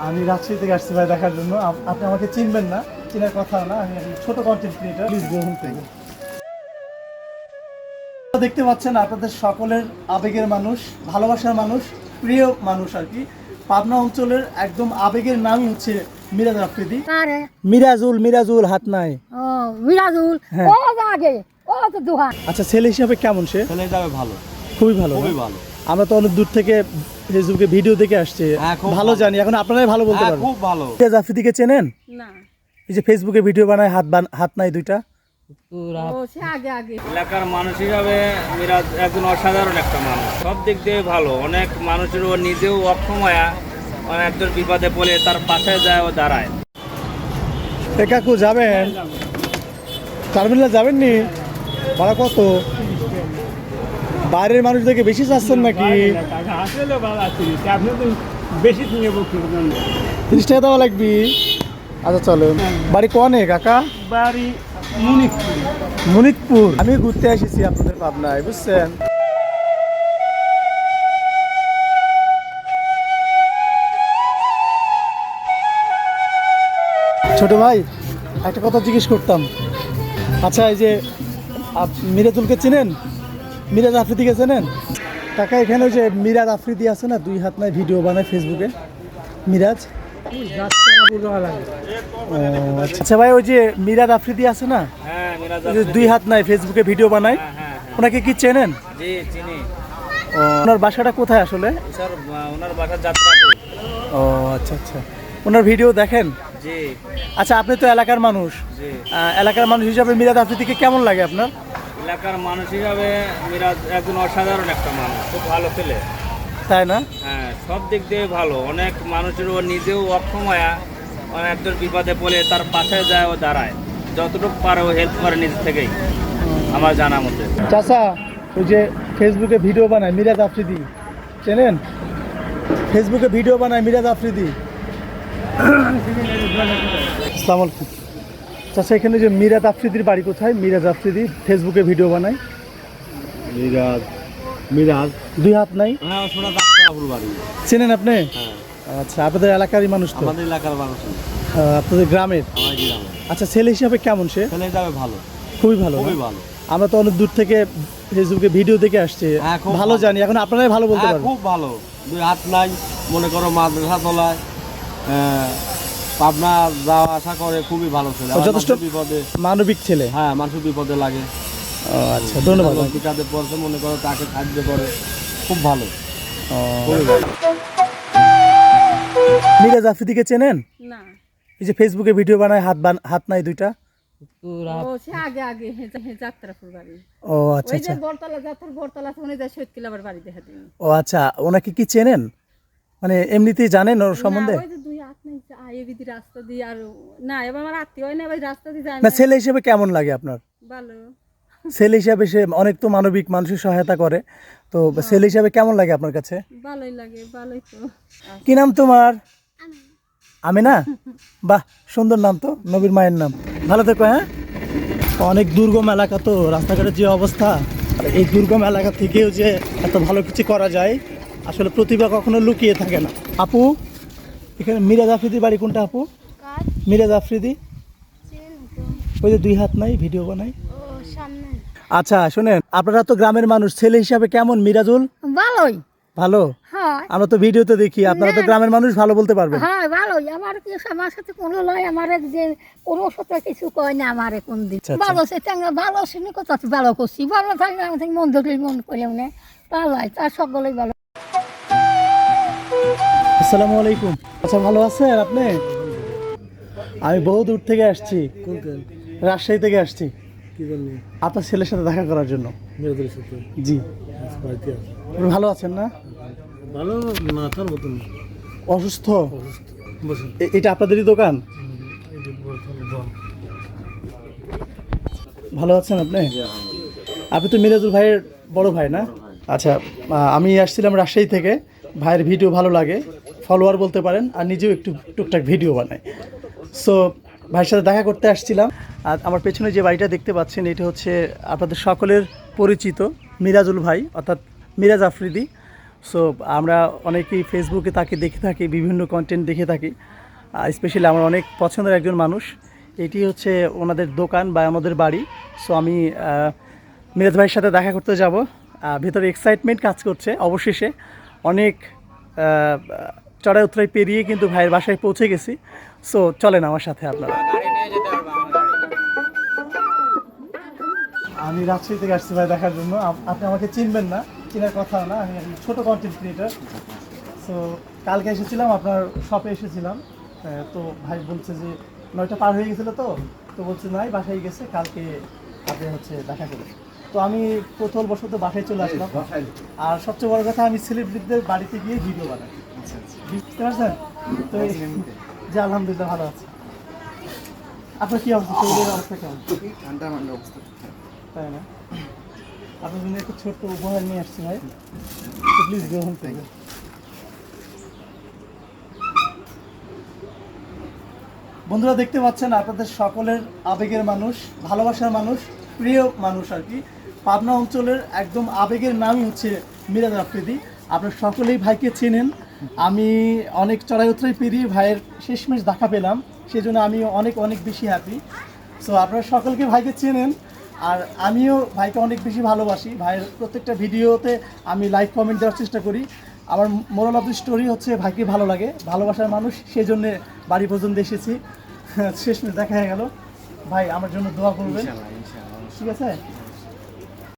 আমি রাজশাহী থেকে আসছি ভাই দেখার জন্য। আপনি আমাকে চিনবেন না, চেনার কথা না। আমি ছোট কন্টেন্ট ক্রিয়েটর, প্লিজ গ্রহণ করুন। দেখতে পাচ্ছেন আপনাদের সকলের আবেগের মানুষ, ভালোবাসার মানুষ, প্রিয় মানুষ আর কি। পাবনা অঞ্চলের একদম আবেগের নামই হচ্ছে মিরাজ আফ্রিদি। মিরাজুল হাত নাই। ও মিরাজুল, হ্যাঁ। ও আগে ও তো দুহান। আচ্ছা, ছেলে হিসাবে কেমন সে? ছেলে যাবে ভালো, খুবই ভালো, খুবই না? ভালো। আমরা তো অনেক দূর থেকে ফেসবুকে ভিডিও দেখে আসছি, হ্যাঁ, খুব ভালো ভালো। জানি। এখন আপনারাই ভালো বলতে হ্যাঁ, পারবেন। খুব ভালো। মিরাজ আফ্রিদিকে চেনেন? না এই যে ফেসবুকে ভিডিও বানায়, হাত নাই দুইটা। ও সে আগে এলাকার মানুষ হিসাবে মিরাজ একজন অসাধারণ একটা মানুষ, সব দিক দিয়ে ভালো। অনেক মানুষের ও নিজেও অক্ষময়া, একজন বিপদে পড়ে তার পাশে যায় ও দাঁড়ায়। এ কাকু যাবেন? টার্মিনাল যাবেন নি? ভাড়া কত? বাইরের মানুষ দেখে বেশি চাচ্ছেন নাকি? আসলে ভালো আছি, আপনি তো বেশি নিয়ে বলছেন। 30 টাকা দেওয়া লাগবে। আচ্ছা চলেন। বাড়ি কনে কাকা? বাড়ি মুনিকপুর। মুনিকপুর। আমি ঘুরতে এসেছি আপনাদের পাবনায়, বুঝছেন? ছোট ভাই, একটা কথা জিজ্ঞেস করতাম। আচ্ছা, এই যে মিরাজুলকে চেনেন? মিরাজ আফ্রিদিকে চেনেন? কাকা এখানে ওই যে মিরাজ আফ্রিদি আছে না, দুই হাত নাই, ভিডিও বানায় ফেসবুকে। মিরাজ, আচ্ছা ভাই, ওই যে মিরাজ আফ্রিদি আছে না, হ্যাঁ, মিরাজ ওই যে দুই হাত নাই, ফেসবুকে ভিডিও বানায়, হ্যাঁ, ওনাকে কি চেনেন? জি চিনি। ওনার বাসাটা কোথায় আসলে? স্যার, ওনার বাসা যাত্রাপুর। ও আচ্ছা আচ্ছা, ওনার ভিডিও দেখেন? জি আচ্ছা, আপনি তো এলাকার মানুষ, জি। এলাকার মানুষ হিসাবে মিরাজ আফ্রিদিকে কেমন লাগে আপনার? এলাকার মানুষ হিসাবে মিরাজ একজন অসাধারণ একটা মানুষ, খুব ভালো ছেলে। তাই না? হ্যাঁ, সব দিক দিয়ে ভালো। অনেক মানুষের ও নিজেও অক্ষময়া, একজন বিপদে পড়ে তার পাশে যায় ও দাঁড়ায়। যতটুকু পারে ও হেল্প করে নিজে থেকেই, আমার জানা মতে। চাচা, ওই যে ফেসবুকে ভিডিও বানায় মিরাজ আফ্রিদি, চেনেন? ফেসবুকে ভিডিও বানায় মিরাজ আফ্রিদি। আসসালামু আলাইকুম। চাচা, এখানে যে মিরাজ আফ্রিদির বাড়ি কোথায়? মিরাজ আফ্রিদি ফেসবুকে ভিডিও বানায়। মিরাজ দুই হাত নাই। হ্যাঁ, সোনা যাত্রাপুর বাড়ি। চেনেন আপনি? হ্যাঁ, আচ্ছা, আপনাদের এলাকারই মানুষ তো? আমাদের এলাকার মানুষ, আপনাদের গ্রামের? আমার গ্রামে। আচ্ছা, ছেলে হিসাবে কেমন সে? ছেলে যাবে ভালো, খুবই ভালো, খুবই না? ভালো। আমরা তো অনেক দূর থেকে ফেসবুকে ভিডিও দেখে আসছি, হ্যাঁ, খুব ভালো ভালো। জানি। এখন আপনারাই ভালো বলতে হ্যাঁ, পারবেন। খুব ভালো। দুই হাত নাই, মনে করো মাদ্রাসা তলায় পাবনা যাওয়া আসা করে, খুবই ভালো ছেলে। আবার যথেষ্ট মানুষের বিপদে, মানবিক ছেলে। হ্যাঁ, মানুষের বিপদে লাগে। ও আচ্ছা, ধন্যবাদ। বিকাতে পড়ছে, মনে করো তাকে সাহায্য করে, খুব ভালো, ও, খুবই ভালো। মিরাজ আফ্রিদিকে চেনেন? না এই যে ফেসবুকে ভিডিও বানায়, হাত নাই দুইটা। ও সে আগে যাত্রাপুর বাড়ি। ও ওই আচ্ছা যে আচ্ছা। বরতলা উনি যায় শহীদ কিলাবার বাড়ি দেখা দিন। ও আচ্ছা, ওনাকে কি চেনেন? মানে এমনিতেই জানেন ওর সম্বন্ধে? ওই যে দুই হাত নাই, আইবিদি রাস্তা দিয়ে। আর না, এবার আমার আত্মীয় হয় না, ওই রাস্তা দিয়ে যায় না, না। ছেলে হিসেবে কেমন লাগে আপনার? ভালো। ছেলে হিসাবে সে অনেক তো মানবিক, মানুষের সহায়তা করে, তো ছেলে হিসাবে কেমন লাগে আপনার কাছে? ভালোই লাগে, ভালোই তো। কি নাম তোমার? আমিনা। বাহ, সুন্দর নাম তো, নবীর মায়ের নাম। ভালো থেকো। হ্যাঁ, অনেক দুর্গম এলাকা তো, রাস্তাঘাটের যে অবস্থা, আর এই দুর্গম এলাকা থেকেও যে এত ভালো কিছু করা যায়, আসলে প্রতিভা কখনো লুকিয়ে থাকে না। আপু, এখানে মিরাজ আফ্রিদির বাড়ি কোনটা আপু? মিরাজ আফ্রিদি ওই যে দুই হাত নাই, ভিডিও বানাই। আচ্ছা শোনেন, আপনারা তো গ্রামের মানুষ, ছেলে হিসাবে কেমন মিরাজুল? ভালোই। ভালো? হয় আমরা তো ভিডিওতে দেখি, আপনারা তো গ্রামের মানুষ, ভালো বলতে পারবেন। হয় ভালোই। আমার কি আমার সাথে কোনো লয়, আমার যে কোনো সাথে কিছু কয় না আমার কোন দিন। আচ্ছা, আচ্ছা। ভালো সে ভালো শুনি কথা, ভালো করছি, ভালো থাকলে আমি থেকে মন ধরলে মন করি মানে ভালো হয়, তার সকলেই ভালো। আসসালামু আলাইকুম। আচ্ছা, ভালো আছেন আপনি? আমি বহু দূর থেকে আসছি, রাজশাহী থেকে আসছি আপনার ছেলের সাথে দেখা করার জন্য। জি। আপনি ভালো আছেন না? ভালো না, তার মতন অসুস্থ? এটা আপনাদেরই দোকান? ভালো আছেন আপনি? আপনি তো মিরাজুল ভাইয়ের বড় ভাই না? আচ্ছা, আমি আসছিলাম রাজশাহী থেকে। ভাইয়ের ভিডিও ভালো লাগে, ফলোয়ার বলতে পারেন, আর নিজেও একটু টুকটাক ভিডিও বানাই। সো ভাইয়ের সাথে দেখা করতে আসছিলাম। আর আমার পেছনে যে বাড়িটা দেখতে পাচ্ছেন, এটা হচ্ছে আপনাদের সকলের পরিচিত মিরাজুল ভাই, অর্থাৎ মিরাজ আফ্রিদি। সো আমরা অনেকেই ফেসবুকে তাকে দেখে থাকি, বিভিন্ন কন্টেন্ট দেখে থাকি। স্পেশালি আমার অনেক পছন্দের একজন মানুষ। এটি হচ্ছে ওনাদের দোকান বা আমাদের বাড়ি। সো আমি মিরাজ ভাইয়ের সাথে দেখা করতে যাব। ভেতরে এক্সাইটমেন্ট কাজ করছে। অবশেষে অনেক চড়াই উতরাই পেরিয়ে কিন্তু ভাইয়ের বাসায় পৌঁছে গেছি। সো চলেন আমার সাথে আপনারা। আমি রাজশাহী থেকে আসছি ভাই দেখার জন্য। আপনি আমাকে চিনবেন না, চেনার কথা না, আমি একজন ছোট কন্টেন্ট ক্রিয়েটার। সো কালকে এসেছিলাম, আপনার শপে এসেছিলাম। তো ভাই বলছে যে 9টা পার হয়ে গেছিলো, তো বলছে নাই বাসায় গেছে, কালকে আপনি হচ্ছে দেখা করে। তো আমি কৌতূহলবশত বাসায় চলে আসলাম। আর সবচেয়ে বড় কথা, আমি সেলিব্রিটিদের বাড়িতে গিয়ে ভিডিও বানাই। বুঝতে পারছেন? তো যে আলহামদুলিল্লাহ ভালো আছে। আপনার কী অবস্থা, শরীরের অবস্থা কেমন? ঠান্ডা ঠান্ডা অবস্থা। তাই না? আপনার জন্য একটু ছোট্ট উপহার নিয়ে আসছি ভাই, প্লিজ গ্রহণ করবেন। বন্ধুরা দেখতে পাচ্ছেন আপনাদের সকলের আবেগের মানুষ, ভালোবাসার মানুষ, প্রিয় মানুষ আর কি। পাবনা অঞ্চলের একদম আবেগের নামই হচ্ছে মিরাজ আফ্রিদি। আপনারা সকলেই ভাইকে চেনেন। আমি অনেক চড়াই উতরাই পেরিয়ে ভাইয়ের শেষমেশ দেখা পেলাম, সেজন্য আমি অনেক অনেক বেশি হ্যাপি। সো আপনারা সকলকে ভাইকে চেনেন, আর আমিও ভাইকে অনেক বেশি ভালোবাসি। ভাইয়ের প্রত্যেকটা ভিডিওতে আমি লাইক কমেন্ট দেওয়ার চেষ্টা করি। আমার মোরাল অফ দ্য স্টোরি হচ্ছে ভাইকে ভালো লাগে, ভালোবাসার মানুষ, সেই জন্যে বাড়ি পর্যন্ত এসেছি। শেষমেশ দেখা হয়ে গেল। ভাই আমার জন্য দোয়া করবেন, ঠিক আছে?